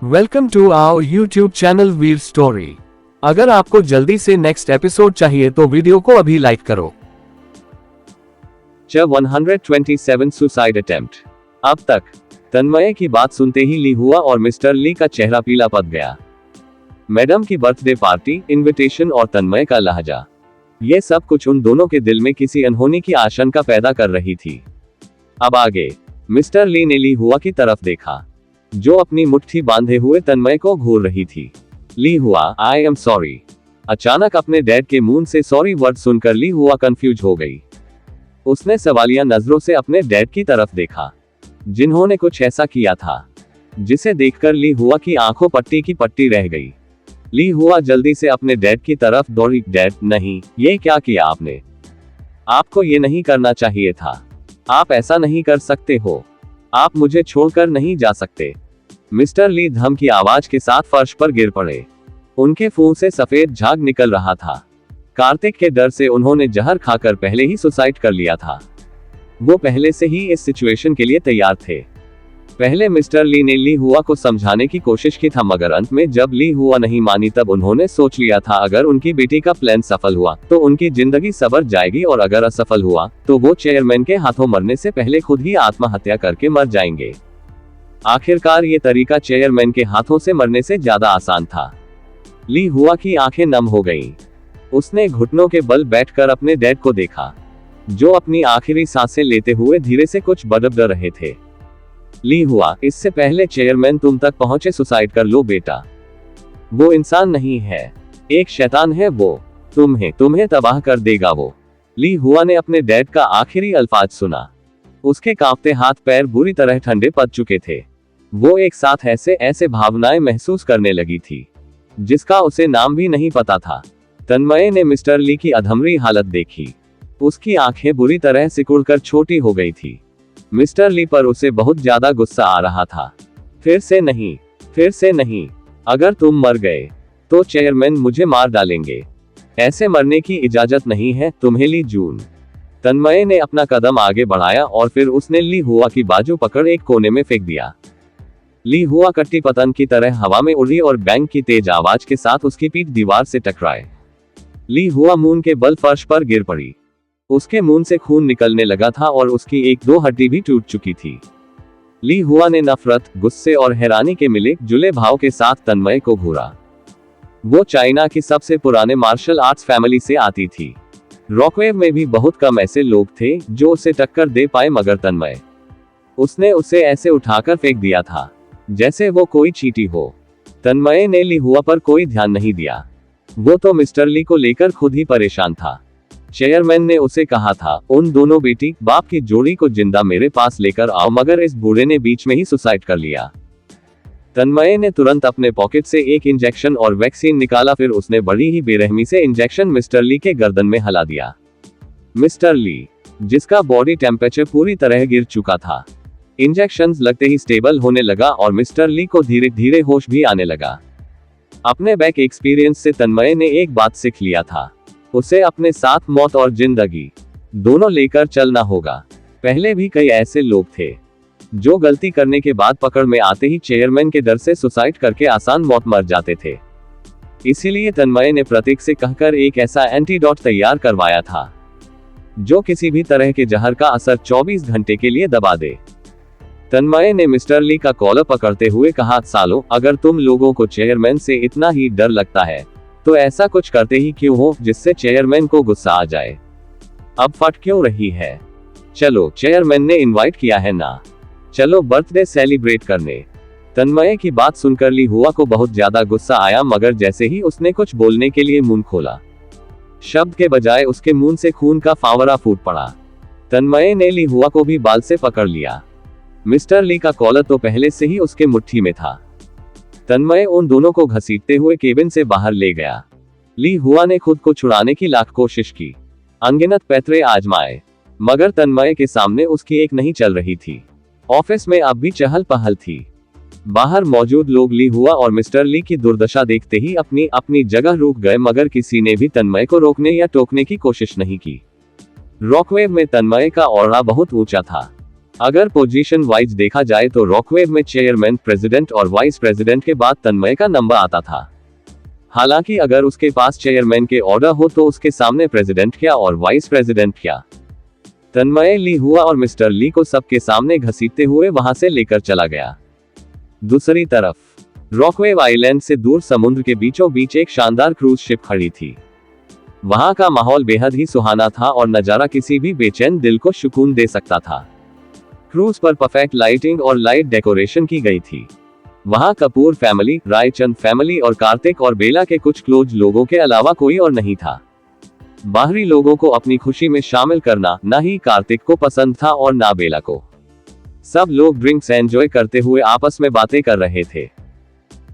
Welcome to our YouTube channel Veer story. अगर आपको जल्दी से नेक्स्ट एपिसोड चाहिए तो वीडियो को अभी लाइक करो। 127 सुसाइड अटेम्प्ट। अब तक तन्मय की बात सुनते ही ली हुआ और मिस्टर ली का चेहरा पीला पड़ गया। मैडम की बर्थडे पार्टी, इनविटेशन और तन्मय का लहजा, ये सब कुछ उन दोनों के दिल में किसी अनहोनी की आशंका पैदा कर रही थी। अब आगे मिस्टर ली ने ली हुआ की तरफ देखा, जो अपनी मुट्ठी बांधे हुए तन्मय को घूर रही थी। ली हुआ, आई एम सॉरी। अचानक अपने डैड के मुंह से सॉरी वर्ड सुनकर ली हुआ कंफ्यूज हो गई। उसने सवालिया नजरों से अपने डैड की तरफ देखा, जिन्होंने कुछ ऐसा किया था जिसे देखकर ली हुआ की आंखों पट्टी की पट्टी रह गई। ली हुआ जल्दी से अपने डैड की तरफ दौड़ी। डैड, नहीं, ये क्या किया आपने? आपको ये नहीं करना चाहिए था। आप ऐसा नहीं कर सकते हो। आप मुझे छोड़कर नहीं जा सकते। मिस्टर ली धम की आवाज के साथ फर्श पर गिर पड़े। उनके मुंह से सफेद झाग निकल रहा था। कार्तिक के डर से उन्होंने जहर खाकर पहले ही सुसाइड कर लिया था। वो पहले से ही इस सिचुएशन के लिए तैयार थे। पहले मिस्टर ली ने ली हुआ को समझाने की कोशिश की था, मगर अंत में जब ली हुआ नहीं मानी तब उन्होंने सोच लिया था अगर उनकी बेटी का प्लान सफल हुआ तो उनकी जिंदगी सवर जाएगी, और अगर असफल हुआ तो वो चेयरमैन के हाथों मरने से पहले खुद ही आत्महत्या करके मर जाएंगे। आखिरकार ये तरीका चेयरमैन के हाथों से मरने से ज्यादा आसान था। ली हुआ की आंखें नम हो गईं। उसने घुटनों के बल बैठकर अपने डैड को देखा, जो अपनी आखिरी सांसें लेते हुए धीरे से कुछ बड़बड़ा रहे थे। ली हुआ, इससे पहले चेयरमैन तुम तक पहुंचे सुसाइड कर लो बेटा। वो इंसान नहीं है, एक शैतान है वो। तुम्हें तबाह कर देगा वो। ली हुआ ने अपने डैड का आखिरी अल्फाज सुना। उसके कांपते हाथ पैर बुरी तरह ठंडे पड़ चुके थे। वो एक साथ ऐसे भावनाएं महसूस करने लगी थी जिसका उसे नाम भी नहीं पता था। तन्मय ने मिस्टर ली की अधमरी हालत देखी। उसकी आंखें बुरी तरह सिकुड़कर छोटी हो गई थी। मिस्टर ली पर उसे बहुत ज्यादा गुस्सा आ रहा था। फिर से नहीं। अगर तुम मर गए तो चेयरमैन मुझे मार डालेंगे। ऐसे मरने की इजाजत नहीं है तुम्हें ली जून। तन्मय ने अपना कदम आगे बढ़ाया और फिर उसने ली हुआ की बाजू पकड़ एक कोने में फेंक दिया। ली हुआ कट्टी पतंग की तरह हवा में उड़ी और बैंग की तेज आवाज के साथ उसकी पीठ दीवार से टकराए। ली हुआ मुंह के बल फर्श पर गिर पड़ी। उसके मुंह से खून निकलने लगा था और उसकी एक दो हड्डी भी टूट चुकी थी। ली हुआ ने नफरत, गुस्से और हैरानी के मिले जुले भाव के साथ तन्मय को घूरा। वो चाइना की सबसे पुराने मार्शल आर्ट्स फैमिली से आती थी। रॉकवेव में भी बहुत कम ऐसे लोग थे जो उसे टक्कर दे पाए, मगर तन्मय, उसने उसे ऐसे उठाकर फेंक दिया था जैसे वो कोई चींटी हो। तन्मय ने ली हुआ पर कोई ध्यान नहीं दिया। वो तो मिस्टर ली को लेकर खुद ही परेशान था। चेयरमैन ने उसे कहा था, उन दोनों बेटी बाप की जोड़ी को जिंदा मेरे पास लेकर आओ, मगर इस बूढ़े ने बीच में ही सुसाइड कर लिया। तन्मय ने तुरंत अपने पॉकेट से एक इंजेक्शन और वैक्सीन निकाला। फिर उसने बड़ी ही बेरहमी से इंजेक्शन मिस्टर ली के गर्दन में हला दिया। मिस्टर ली, जिसका बॉडी टेम्परेचर पूरी तरह गिर चुका था, इंजेक्शंस लगते ही स्टेबल होने लगा और मिस्टर ली को धीरे धीरे होश भी आने लगा। अपने बैक एक्सपीरियंस से तन्मय ने एक बात सीख लिया था, उसे अपने साथ मौत और जिंदगी दोनों लेकर चलना होगा। पहले भी कई ऐसे लोग थे जो गलती करने के बाद पकड़ में आते ही चेयरमैन के डर से सुसाइड करके आसान मौत मर जाते थे। इसीलिए तन्मय ने प्रतीक से कहकर एक ऐसा एंटीडोट तैयार करवाया था जो किसी भी तरह के जहर का असर 24 घंटे के लिए दबा दे। तन्मय ने मिस्टर ली का कॉलर पकड़ते हुए कहा, सालों, अगर तुम लोगों को चेयरमैन से इतना ही डर लगता है तो ऐसा कुछ करते ही क्यों हो जिससे चेयरमैन को गुस्सा आ जाए। अब फट क्यों रही है? चलो, चेयरमैन ने इनवाइट किया है ना, चलो बर्थडे सेलिब्रेट करने। तन्मय की बात सुनकर ली हुआ को बहुत ज्यादा गुस्सा आया, मगर जैसे ही उसने कुछ बोलने के लिए मुंह खोला, शब्द के बजाय उसके मुंह से खून का फावरा फूट पड़ा। तन्मय ने ली हुआ को भी बाल से पकड़ लिया। मिस्टर ली का कॉलर तो पहले से ही उसके मुट्ठी में था। तन्मय उन दोनों को घसीटते हुए केबिन से बाहर ले गया। ली हुआ ने खुद को छुड़ाने की लाख कोशिश की, अनगिनत पैतरे आजमाए, मगर तन्मय के सामने उसकी एक नहीं चल रही थी। ऑफिस में अब भी चहल पहल थी। बाहर मौजूद लोग ली हुआ और मिस्टर ली की दुर्दशा देखते ही अपनी अपनी जगह रुक गए, मगर किसी ने भी तन्मय को रोकने या टोकने की कोशिश नहीं की। रॉकवेव में तन्मय का ऑरा बहुत ऊंचा था। अगर पोजीशन वाइज देखा जाए तो रॉकवेव में चेयरमैन, प्रेसिडेंट और वाइस प्रेसिडेंट के बाद तन्मय का नंबर आता था। हालांकि अगर उसके पास चेयरमैन के ऑर्डर हो तो उसके सामने प्रेसिडेंट क्या और वाइस प्रेसिडेंट क्या। तन्मय ली हुआ और मिस्टर ली को सबके सामने घसीटते हुए वहां से लेकर चला गया। दूसरी तरफ रॉकवेव आइलैंड से दूर समुद्र के बीचों बीच एक शानदार क्रूज शिप खड़ी थी। वहां का माहौल बेहद ही सुहाना था और नजारा किसी भी बेचैन दिल को सुकून दे सकता था। क्रूज पर परफेक्ट लाइटिंग और लाइट डेकोरेशन की गई थी। वहां कपूर फैमिली, रायचंद फैमिली और कार्तिक और बेला के कुछ क्लोज लोगों के अलावा कोई और नहीं था। बाहरी लोगों को अपनी खुशी में शामिल करना ना ही कार्तिक को पसंद था और ना बेला को। सब लोग ड्रिंक्स एंजॉय करते हुए आपस में बातें कर रहे थे।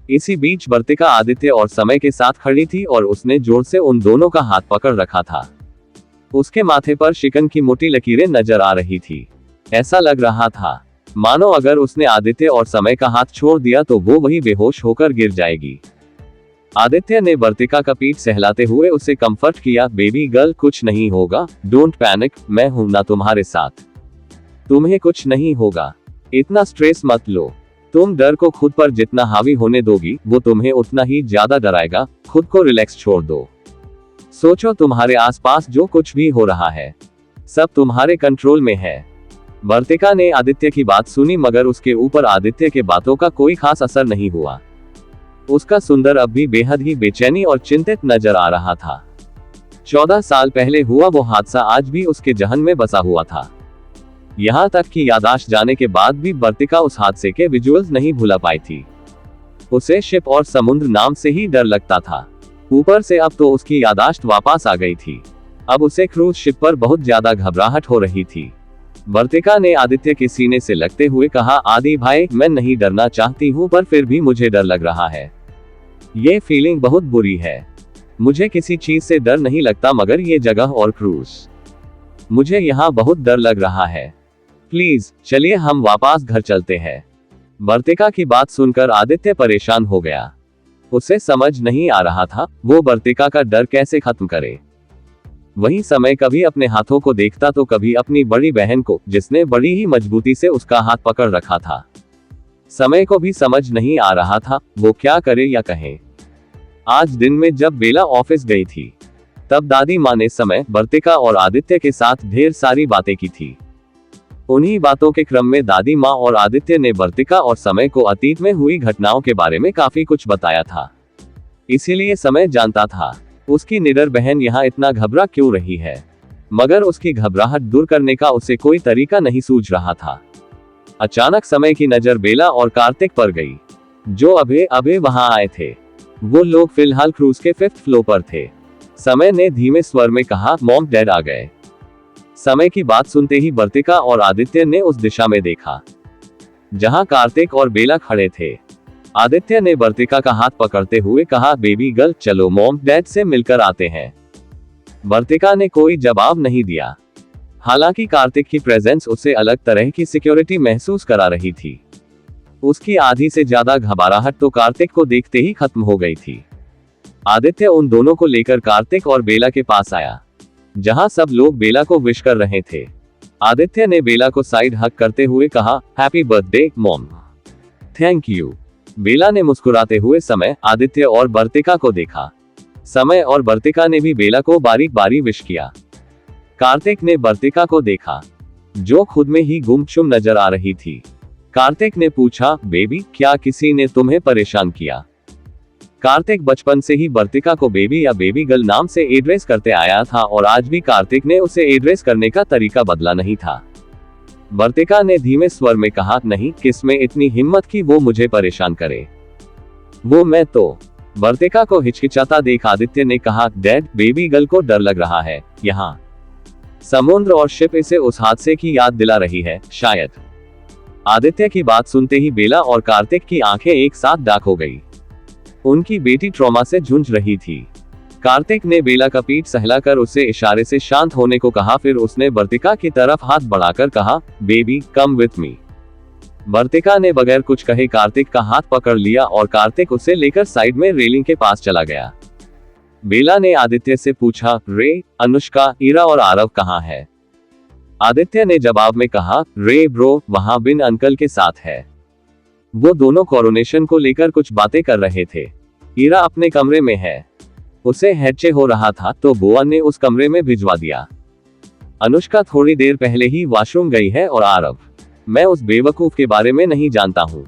इसी बीच वर्तिका आदित्य और समय के साथ खड़ी थी और उसने जोर से उन दोनों का हाथ पकड़ रखा था। उसके माथे पर शिकन की मोटी लकीरें नजर आ रही थी। ऐसा लग रहा था मानो अगर उसने आदित्य और समय का हाथ छोड़ दिया तो वो वही बेहोश होकर गिर जाएगी। आदित्य ने वर्तिका का पीठ सहलाते हुए उसे कंफर्ट किया, बेबी गर्ल कुछ नहीं होगा, डोंट पैनिक, मैं हूं ना तुम्हारे साथ, तुम्हें कुछ नहीं होगा, इतना स्ट्रेस मत लो। तुम डर को खुद पर जितना हावी होने दोगी वो तुम्हें उतना ही ज्यादा डराएगा। खुद को रिलैक्स छोड़ दो। सोचो तुम्हारे आसपास जो कुछ भी हो रहा है सब तुम्हारे कंट्रोल में है। वर्तिका ने आदित्य की बात सुनी मगर उसके ऊपर आदित्य के बातों का कोई खास असर नहीं हुआ। उसका सुंदर अब भी बेहद ही बेचैनी और चिंतित नजर आ रहा था। 14 साल पहले हुआ वो हादसा आज भी उसके जहन में बसा हुआ था। यहाँ तक कि यादाश्त जाने के बाद भी वर्तिका उस हादसे के विजुअल्स नहीं भुला पाई थी। उसे शिप और समुद्र नाम से ही डर लगता था। ऊपर से अब तो उसकी यादाश्त वापस आ गई थी। अब उसे क्रूज शिप पर बहुत ज्यादा घबराहट हो रही थी। वर्तिका ने आदित्य के सीने से लगते हुए कहा, आदि भाई, मैं नहीं डरना चाहती हूँ पर फिर भी मुझे डर लग रहा है। ये फीलिंग बहुत बुरी है। मुझे किसी चीज से डर नहीं लगता मगर ये जगह और क्रूज, मुझे यहाँ बहुत डर लग रहा है। प्लीज चलिए हम वापस घर चलते हैं। वर्तिका की बात सुनकर आदित्य परेशान हो गया। उसे समझ नहीं आ रहा था वो वर्तिका का डर कैसे खत्म करे। वही समय कभी अपने हाथों को देखता तो कभी अपनी बड़ी बहन को, जिसने बड़ी ही मजबूती से उसका हाथ पकड़ रखा था। समय को भी समझ नहीं आ रहा था वो क्या करे या कहे। आज दिन में जब बेला ऑफिस गई थी तब दादी माँ ने समय, वर्तिका और आदित्य के साथ ढेर सारी बातें की थी। उन्हीं बातों के क्रम में दादी माँ और आदित्य ने वर्तिका और समय को अतीत में हुई घटनाओं के बारे में काफी कुछ बताया था। इसीलिए समय जानता था उसकी निडर बहन यहाँ इतना घबरा क्यों रही है, मगर उसकी घबराहट दूर करने का उसे कोई तरीका नहीं सूझ रहा था। अचानक समय की नजर बेला और कार्तिक पर गई, जो अभे अभे वहां आए थे। वो लोग फिलहाल क्रूज के 5th फ्लोर पर थे। समय ने धीमे स्वर में कहा, मॉम डैड आ गए। समय की बात सुनते ही वर्तिका और आदित्य ने उस दिशा में देखा जहां कार्तिक और बेला खड़े थे। आदित्य ने वर्तिका का हाथ पकड़ते हुए कहा, बेबी गर्ल चलो मॉम डैड से मिलकर आते हैं। वर्तिका ने कोई जवाब नहीं दिया। हालांकि कार्तिक की प्रेजेंस उसे अलग तरह की सिक्योरिटी महसूस करा रही थी। उसकी आधी से ज्यादा घबराहट तो कार्तिक को देखते ही खत्म हो गई थी। आदित्य उन दोनों को लेकर कार्तिक और बेला के पास आया जहां सब लोग बेला को विश कर रहे थे। आदित्य ने बेला को साइड हक करते हुए कहा, happy birthday mom. Thank you. Bela ने मुस्कुराते हुए समय, आदित्य और वर्तिका को देखा। समय और वर्तिका ने भी बेला को बारी बारी विश किया। कार्तिक ने वर्तिका को देखा जो खुद में ही गुमसुम नजर आ रही थी। कार्तिक ने पूछा, बेबी क्या किसी ने तुम्हें परेशान किया? कार्तिक बचपन से ही वर्तिका को बेबी या बेबी गर्ल नाम से एड्रेस करते आया था और आज भी कार्तिक ने उसे एड्रेस करने का तरीका बदला नहीं था। वर्तिका ने धीमे स्वर में कहा, नहीं, किसमें इतनी हिम्मत की वो मुझे परेशान करे? वो मैं तो। वर्तिका को हिचकिचाता देख आदित्य ने कहा, डैड बेबी गर्ल को डर लग रहा है। यहाँ समुद्र और शिप इसे उस हादसे की याद दिला रही है शायद। आदित्य की बात सुनते ही बेला और कार्तिक की आंखें एक साथ डार्क हो गई। उनकी बेटी ट्रॉमा से जूझ रही थी। कार्तिक ने बेला का पीठ सहलाकर उसे इशारे से शांत होने को कहा। फिर उसने वर्तिका की तरफ हाथ बढ़ाकर कहा, बेबी कम विथ मी। वर्तिका ने बगैर कुछ कहे कार्तिक का हाथ पकड़ लिया और कार्तिक उसे लेकर साइड में रेलिंग के पास चला गया। बेला ने आदित्य से पूछा, रे, अनुष्का, इरा और आरव कहाँ है? आदित्य ने जवाब में कहा, रे ब्रो, वहां बिन अंकल के साथ है। वो दोनों कोरोनेशन को लेकर कुछ बातें कर रहे थे। ईरा अपने कमरे में है। उसे हैचे हो रहा था तो बुआ ने उस कमरे में भिजवा दिया। अनुष्का थोड़ी देर पहले ही वॉशरूम गई है और आरव, मैं उस बेवकूफ के बारे में नहीं जानता हूँ।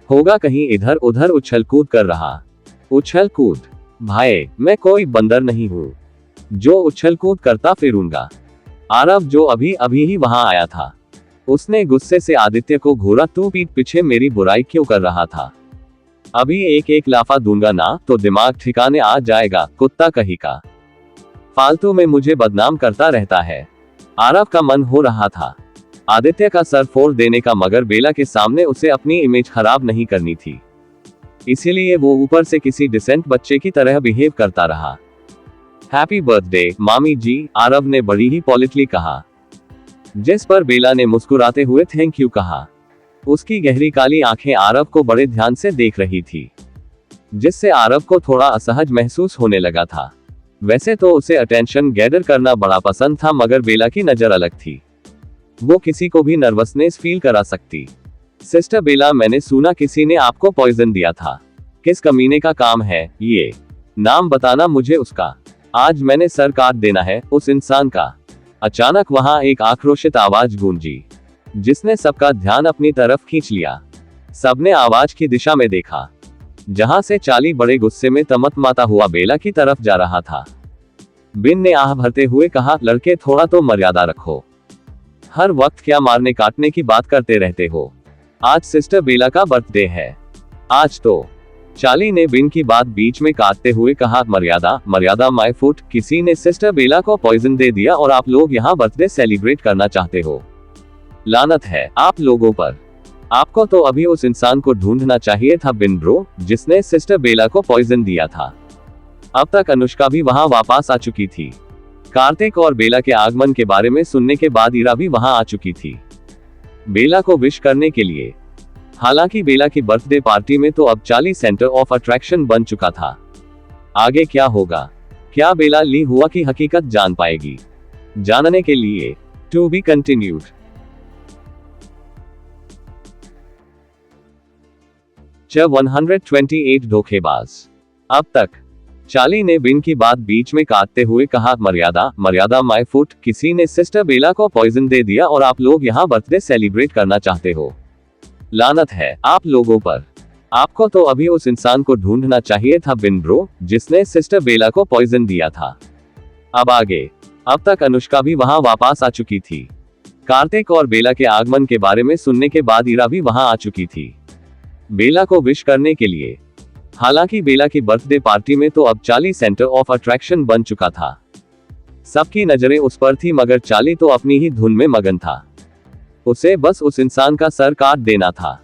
होगा कहीं इधर उधर उछल कूद कर रहा। उछल कूद? भाई, मैं कोई बंदर नहीं हूँ जो उछल कूद करता फिरूंगा। आरव, जो अभी अभी ही वहां आया था, उसने गुस्से से आदित्य को घूरा, तू पीठ पीछे मेरी बुराई क्यों कर रहा था? अभी एक एक लाफा दूंगा ना तो दिमाग ठिकाने आ जाएगा, कुत्ता कहीं का। फालतू में मुझे बदनाम करता रहता है। आरव का मन हो रहा था आदित्य का सर फोड़ देने का, मगर बेला के सामने उसे अपनी इमेज खराब नहीं करनी थी। इसीलिए वो ऊपर से किसी डिसेंट बच्चे की तरह बिहेव करता रहा। हैप्पी बर्थडे मामी जी, आरव ने बड़ी ही पॉलिटली कहा, जिस पर बेला ने मुस्कुराते हुए थैंक यू कहा। उसकी गहरी काली आंखें आरव को बड़े ध्यान से देख रही थी, जिससे आरव को थोड़ा असहज महसूस होने लगा था। वैसे तो उसे अटेंशन गैदर करना बड़ा पसंद था, मगर बेला की नजर अलग थी। वो किसी को भी नर्वसनेस फील करा सकती। सिस्टर बेला, मैंने सुना किसी ने आपको पॉइजन दिया था। किस कमीने का काम है ये? नाम बताना मुझे उसका। आज मैंने सर काट देना है उस इंसान का। अचानक वहां एक आक्रोशित आवाज गूंजी, जिसने सबका ध्यान अपनी तरफ खींच लिया। सबने आवाज की दिशा में देखा, जहां से चार्ली बड़े गुस्से में तमतमाता हुआ बेला की तरफ जा रहा था। बिन ने आह भरते हुए कहा, लड़के थोड़ा तो मर्यादा रखो। हर वक्त क्या मारने काटने की बात करते रहते हो? आज सिस्टर बेला का बर्थडे है। आज तो। चार्ली ने बिन की बात बीच में काटते हुए कहा, मर्यादा मर्यादा माय फुट, किसी ने सिस्टर बेला को पॉइजन दे दिया और आप लोग यहाँ बर्थडे सेलिब्रेट करना चाहते हो। लानत है आप लोगों पर। आपको तो अभी उस इंसान को ढूंढना चाहिए था बिन ब्रो, जिसने सिस्टर बेला को पॉइजन दिया था। अब तक अनुष्का भी वहां वापस आ चुकी थी। कार्तिक और बेला के आगमन के बारे में सुनने के बाद ईरा भी वहां आ चुकी थी, बेला को विश करने के लिए। हालांकि बेला की बर्थडे पार्टी में तो अब चार्ली सेंटर ऑफ अट्रैक्शन बन चुका था। आगे क्या होगा? क्या बेला ली हुआ की हकीकत जान पाएगी? जानने के लिए टू बी कंटिन्यूड। चैप्टर 128 धोखेबाज। अब तक। चार्ली ने बिन की बात बीच में काटते हुए कहा, मर्यादा मर्यादा माय फुट, किसी ने सिस्टर बेला को पॉइजन दे दिया और आप लोग यहाँ बर्थडे सेलिब्रेट करना चाहते हो। लानत है आप लोगों पर। आपको तो अभी उस इंसान को ढूंढना चाहिए था बिन ब्रो, जिसने सिस्टर बेला को पॉइजन दिया था। अब आगे। अब तक अनुष्का भी वहां वापस आ चुकी थी। कार्तिक और बेला के आगमन के बारे में सुनने के बाद ईरा भी वहां आ चुकी थी, बेला को विश करने के लिए। हालांकि बेला की बर्थडे पार्टी में तो अब चार्ली सेंटर ऑफ अट्रैक्शन बन चुका था। सबकी नजरें उस पर थी, मगर चार्ली तो अपनी ही धुन में मगन था। उसे बस उस इंसान का सर काट देना था,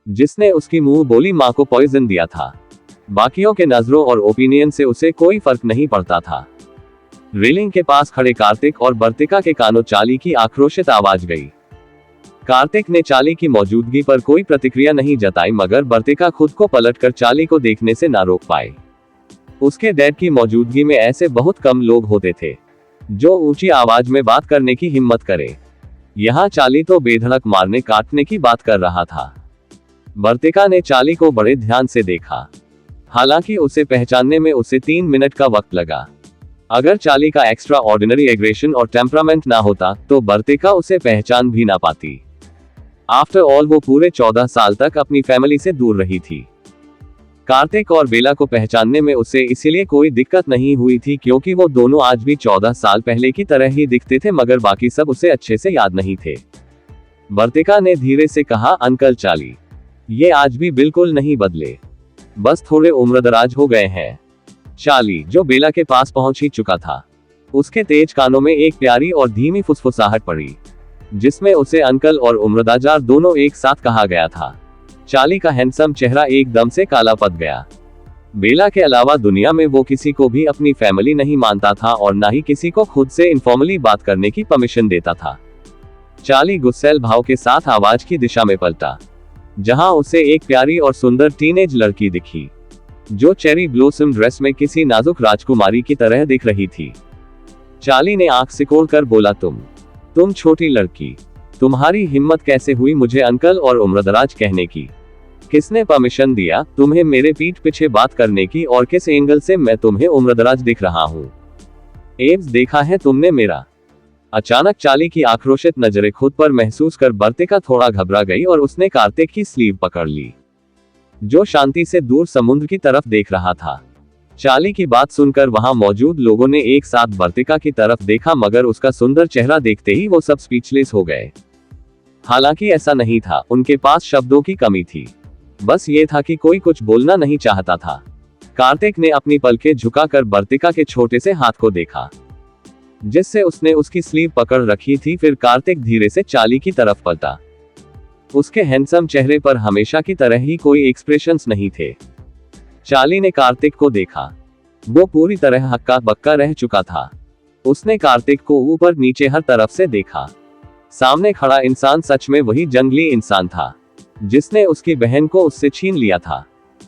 जिसने उसकी मुंह बोली मां को पॉइजन दिया था। बाकियों के नजरों और ओपिनियन से उसे कोई फर्क नहीं पड़ता था। रेलिंग के पास खड़े कार्तिक और बर्तिका के कानों चार्ली की आक्रोशित आवाज गई। कार्तिक ने चार्ली की मौजूदगी पर कोई प्रतिक्रिया नहीं जताई, मगर बर्तिका खुद को पलटकर चार्ली को देखने से ना रोक पाए। उसके डैड की मौजूदगी में ऐसे बहुत कम लोग होते थे जो ऊंची आवाज में बात करने की हिम्मत करे। यहाँ चार्ली तो बेधड़क मारने काटने की बात कर रहा था। बर्तिका ने चार्ली को बड़े ध्यान से देखा। हालांकि उसे पहचानने में उसे 3 मिनट का वक्त लगा। अगर चार्ली का एक्स्ट्रा ऑर्डिनरी एग्रेशन और टेम्परामेंट ना होता तो बर्तिका उसे पहचान भी ना पाती। आफ्टर ऑल वो पूरे 14 साल तक अपनी फैमिली से दूर रही थी। कार्तिक और बेला को पहचानने में उसे इसीलिए कोई दिक्कत नहीं हुई थी क्योंकि वो दोनों आज भी 14 साल पहले की तरह ही दिखते थे, मगर बाकी सब उसे अच्छे से याद नहीं थे। बर्तिका ने धीरे से कहा, अंकल चार्ली, ये आज भी बिल्कुल नहीं बदले, बस थोड़े उम्रदराज हो गए हैं। चार्ली, जो बेला के पास पहुंच ही चुका था, उसके तेज कानों में एक प्यारी और धीमी फुसफुसाहट पड़ी, जिसमें उसे अंकल और उम्रदाजार दोनों एक साथ कहा गया था। चार्ली का हैंडसम चेहरा एकदम से काला पड़ गया। बेला के अलावा दुनिया में वो किसी को भी अपनी फैमिली नहीं मानता था और ना ही किसी को खुद से इनफॉर्मली बात करने की परमिशन देता था। चार्ली गुस्सैल भाव के साथ आवाज की दिशा में पलटा, जहां उसे एक प्यारी और सुंदर टीनेज लड़की दिखी, जो चेरी ब्लॉसम ड्रेस में किसी नाजुक राजकुमारी की तरह दिख रही थी। चार्ली ने आंख सिकोड़कर बोला, तुम तुम छोटी लड़की, तुम्हारी हिम्मत कैसे हुई मुझे अंकल और उम्रदराज कहने की? किसने परमिशन दिया तुम्हें मेरे पीठ पीछे बात करने की, और किस एंगल से मैं तुम्हें उम्रदराज दिख रहा हूँ? एब्स, देखा है तुमने मेरा? अचानक चाली की आक्रोशित नजरें खुद पर महसूस कर वर्तिका थोड़ा घबरा गई और उसने कार्तिक की स्लीव पकड़ ली, जो शांति से दूर समुद्र की तरफ देख रहा था। चाली की बात सुनकर वहां मौजूद लोगों ने एक साथ वर्तिका की तरफ देखा, मगर उसका सुंदर चेहरा देखते ही वो सब स्पीचलेस हो गए। हालांकि ऐसा नहीं था, उनके पास शब्दों की कमी थी, बस ये था कि कोई कुछ बोलना नहीं चाहता था। कार्तिक ने अपनी पलकें झुकाकर वर्तिका के छोटे से हाथ को देखा, जिससे उसने उसकी स्लीव पकड़ रखी थी। फिर कार्तिक धीरे से चाली की तरफ पलटा। उसके हैंडसम चेहरे पर हमेशा की तरह ही कोई एक्सप्रेशंस नहीं थे। चाली ने कार्तिक को देखा, वो पूरी तरह हक्का बक्का रह चुका था। उसने कार्तिक को ऊपर नीचे हर तरफ से देखा। सामने खड़ा इंसान सच में वही जंगली इंसान था, जिसने उसकी बहन को उससे छीन लिया था।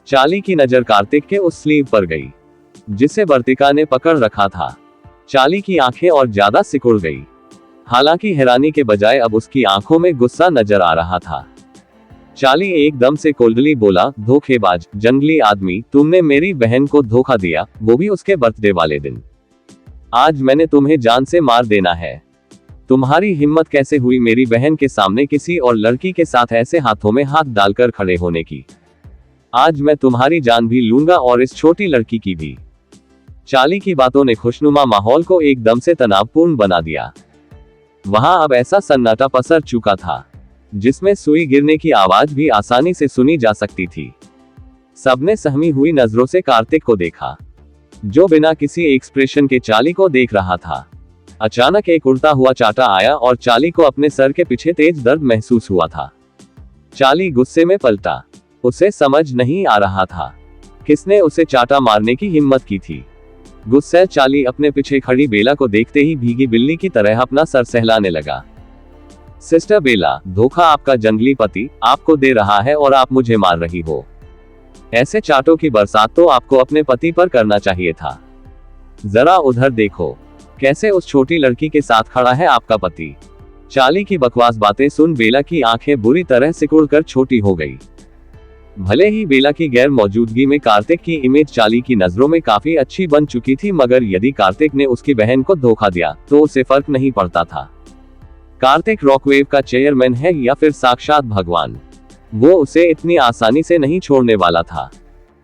चाली की नजर कार्तिक के उस स्लीव पर गई, जिसे वर्तिका ने पकड़ रखा था। चाली की आंखें और ज्यादा सिकुड़ गई, हालांकि हैरानी के बजाय अब उसकी आंखों में गुस्सा नजर आ रहा था। चाली एकदम से कोल्डली बोला, धोखेबाज जंगली आदमी, तुमने मेरी बहन को धोखा दिया, वो भी उसके बर्थडे वाले दिन। आज मैंने तुम्हें जान से मार देना है। तुम्हारी हिम्मत कैसे हुई मेरी बहन के सामने किसी और लड़की के साथ ऐसे हाथों में हाथ डालकर खड़े होने की? आज मैं तुम्हारी जान भी लूंगा और इस छोटी लड़की की भी। चाली की बातों ने खुशनुमा माहौल को एकदम से तनावपूर्ण बना दिया। वहां अब ऐसा सन्नाटा पसर चुका था, जिसमें सुई गिरने की आवाज भी आसानी से सुनी जा सकती थी। सबने सहमी हुई नजरों से कार्तिक को देखा, जो बिना किसी एक्सप्रेशन के चाली को देख रहा था। अचानक एक उड़ता हुआ चाटा आया और चाली को अपने सर के पीछे तेज दर्द महसूस हुआ था। चाली गुस्से में पलटा। उसे समझ नहीं आ रहा था किसने उसे चाटा मारने की हिम्मत की थी। गुस्से चाली अपने पीछे खड़ी बेला को देखते ही भीगी बिल्ली की तरह अपना सर सहलाने लगा। सिस्टर बेला, धोखा आपका जंगली पति आपको दे रहा है और आप मुझे मार रही हो। ऐसे चाटों की बरसात तो आपको अपने पति पर करना चाहिए था। जरा उधर देखो, कैसे उस छोटी लड़की के साथ खड़ा है आपका पति। चाली की बकवास बातें सुन बेला की आंखें बुरी तरह सिकुड़कर छोटी हो गई। भले ही बेला की गैर मौजूदगी में कार्तिक की इमेज चाली की नजरों में काफी अच्छी बन चुकी थी, मगर यदि कार्तिक ने उसकी बहन को धोखा दिया तो उसे फर्क नहीं पड़ता था। कार्तिक रॉकवेव का चेयरमैन है या फिर साक्षात भगवान, वो उसे इतनी आसानी से नहीं छोड़ने वाला था।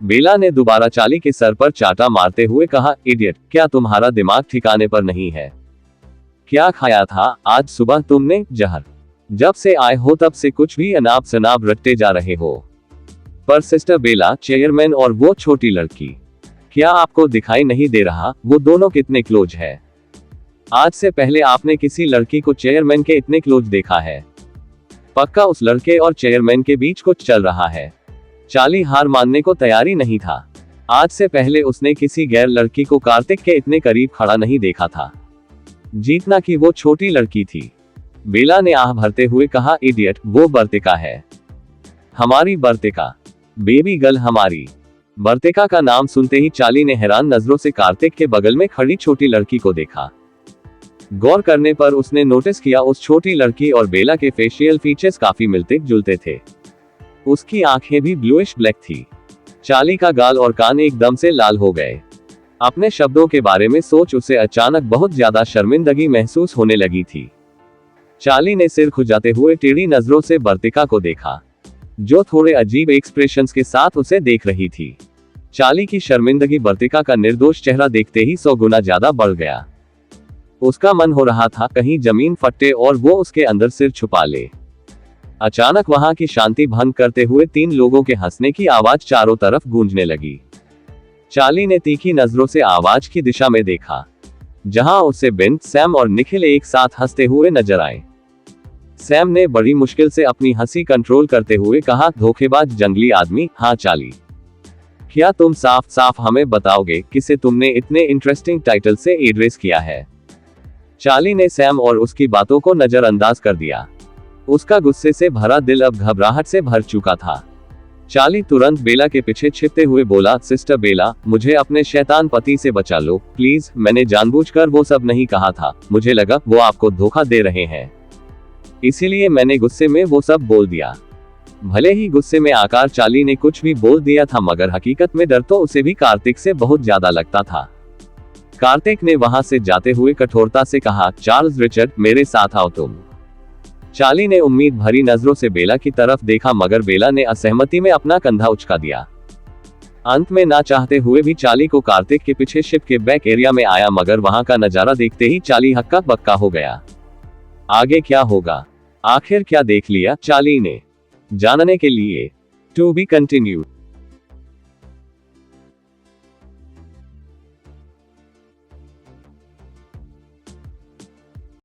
बेला ने दोबारा चाली के सर पर चाटा मारते हुए कहा, इडियट, क्या तुम्हारा दिमाग ठिकाने पर नहीं है? क्या खाया था आज सुबह तुमने? जहर। जब से आए हो तब से कुछ भी अनाप शनाप रटते जा रहे हो। पर सिस्टर बेला, चेयरमैन और वो छोटी लड़की, क्या आपको दिखाई नहीं दे रहा वो दोनों कितने क्लोज है? आज से पहले आपने किसी लड़की को चेयरमैन के इतने क्लोज देखा है? पक्का उस लड़के और चेयरमैन के बीच कुछ चल रहा है। चाली हार मानने को तैयारी नहीं था। आज से पहले उसने किसी गैर लड़की को कार्तिक के इतने करीब खड़ा नहीं देखा था। जीतना कि वो छोटी लड़की थी। बेला ने आह भरते हुए कहा, इडियट, वो वर्तिका है, हमारी वर्तिका, बेबी गर्ल हमारी। वर्तिका का नाम सुनते ही चाली ने हैरान नजरों से कार्तिक के बगल में खड़ी छोटी लड़की को देखा। गौर करने पर उसने नोटिस किया उस छोटी लड़की और बेला के फेशियल फीचर्स काफी मिलते जुलते थे। उसकी आंखें भी ब्लूइश ब्लैक थी। चाली का गाल और कान एकदम से लाल हो गए। अपने शब्दों के बारे में सोच उसे अचानक बहुत ज्यादा शर्मिंदगी महसूस होने लगी थी। चाली ने सिर खुजाते हुए टेढ़ी नजरों से वर्तिका को देखा, जो थोड़े अजीब एक्सप्रेशंस के साथ उसे देख रही थी। चाली की शर्मिंदगी वर्तिका का निर्दोष चेहरा देखते ही 100 गुना ज्यादा बढ़ गया। उसका मन हो रहा था कहीं जमीन फटे और वो उसके अंदर सिर छुपा ले। अचानक वहां की शांति भंग करते हुए 3 लोगों के हंसने की आवाज चारों तरफ गूंजने लगी। चाली ने तीखी नजरों से आवाज की दिशा में देखा, जहां उसे बेन, सैम और निखिल एक साथ हंसते हुए नजर आए। सैम ने बड़ी मुश्किल से अपनी हंसी कंट्रोल करते हुए कहा, धोखेबाज जंगली आदमी, हाँ चाली, क्या तुम साफ साफ हमें बताओगे किसे तुमने इतने इंटरेस्टिंग टाइटल से एड्रेस किया है? चाली ने सैम और उसकी बातों को नजरअंदाज कर दिया। उसका गुस्से से भरा दिल अब घबराहट से भर चुका था। चार्ली तुरंत बेला के पीछे छिपते हुए बोला, सिस्टर बेला, मुझे अपने शैतान पति से बचा लो प्लीज, मैंने जानबूझकर वो सब नहीं कहा था, मुझे लगा वो आपको धोखा दे रहे हैं, इसीलिए मैंने गुस्से में वो सब बोल दिया। भले ही गुस्से में आकर चार्ली ने कुछ भी बोल दिया था, मगर हकीकत में डर तो उसे भी कार्तिक से बहुत ज्यादा लगता था। कार्तिक ने वहां से जाते हुए कठोरता से कहा, चार्ल्स रिचर्ड, मेरे साथ आओ तुम। चार्ली ने उम्मीद भरी नजरों से बेला की तरफ देखा, मगर बेला ने असहमति में अपना कंधा उचका दिया। अंत में ना चाहते हुए भी चार्ली को कार्तिक के पीछे शिप के बैक एरिया में आया, मगर वहां का नजारा देखते ही चार्ली हक्का बक्का हो गया। आगे क्या होगा, आखिर क्या देख लिया चार्ली ने, जानने के लिए टू बी कंटिन्यूड।